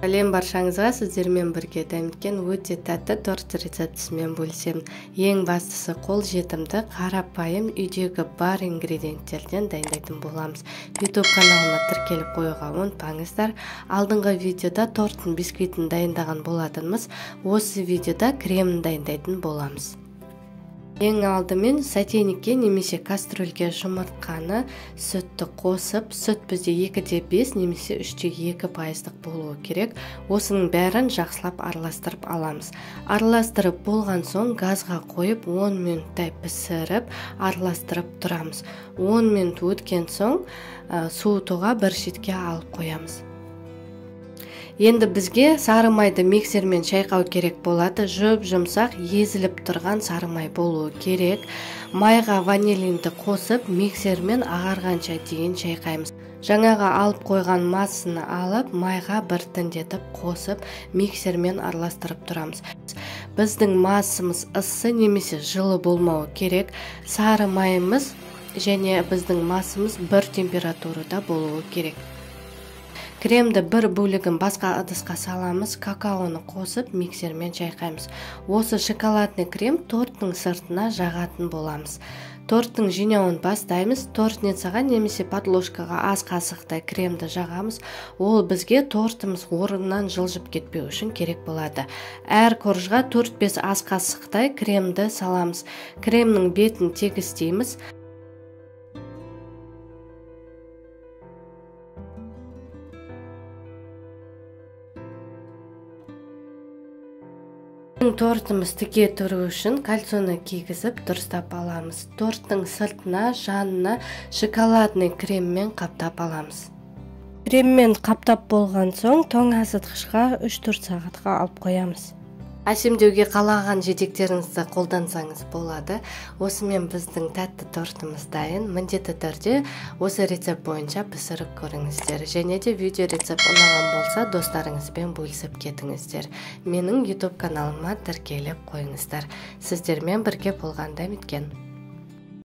Сәлем баршаңызға, сіздермен бірге дәміткен өте тәтті торт рецептісімен бөлісемін. Ең бастысы қолжетімді, қарапайым үйдегі бар ингредиенттерден дайындайтын боламыз. YouTube каналыма тіркеліп қоюға ұмытпаңыздар. Алдыңғы видеода торттың бисквитін дайындаған болатынбыз. Осы видеода кремін дайындайтын боламыз. Ең алдымен сотейникке немесе кастрөлге жұмыртқаны, сүтті қосып, сүт бізде 2,5 немесе 3,2% болуы керек. Осының бәрін жақсылап араластырып аламыз. Араластырып болған соң газға қойып 10 минуттай пісіріп, араластырып тұрамыз. 10 минут өткен соң суытуға бір шетке алып қоямыз. Енді бізге сары майды миксермен шайқау керек болады. Жұмсақ езіліп тұрған сары май болуы керек. Майға ванилинді қосып, миксермен ағарғанша дейін шайқаймыз. Жаңаға алып қойған массаны алып, майға біртіндетіп қосып, миксермен араластырып тұрамыз. Біздің массамыз ыссы немесе жылы болмауы керек. Сары майымыз және біздің массамыз бір температурада болуы керек. Кремді бір бөлігін басқа ыдысқа саламыз, какаоны қосып миксермен шайқаймыз. Осы шоколадный крем торттың сыртына жағатын боламыз. Торттың жинауын бастаймыз. Тортницаға немесе подложкаға аз қасықтай кремді жағамыз. Ол бізге тортымыз орнынан жылжып кетпеу үшін керек болады. Әр коржға 4-5 аз қасықтай кремді саламыз. Кремнің бетін тегістейміз. Тортымыз тіке тұру үшін кальцоны кигізіп дұрыстап аламыз. Торттың сыртына, жанына шоколадный креммен қаптап аламыз. Креммен қаптап болған соң тоңазытқышқа 3-4 сағатқа алып қоямыз. Әсемдеуге қалаған жетектеріңізді қолдансаңыз болады. Осымен біздің тәтті тортымыз дайын. Міндетті түрде осы рецепт бойынша пісіріп көріңіздер. Және де видео рецепт ұнаған болса, достарыңызбен бөлісіп кетіңіздер. Менің YouTube каналыма тіркеліп қойыңыздар. Сіздермен бірге болғанда дәміткен.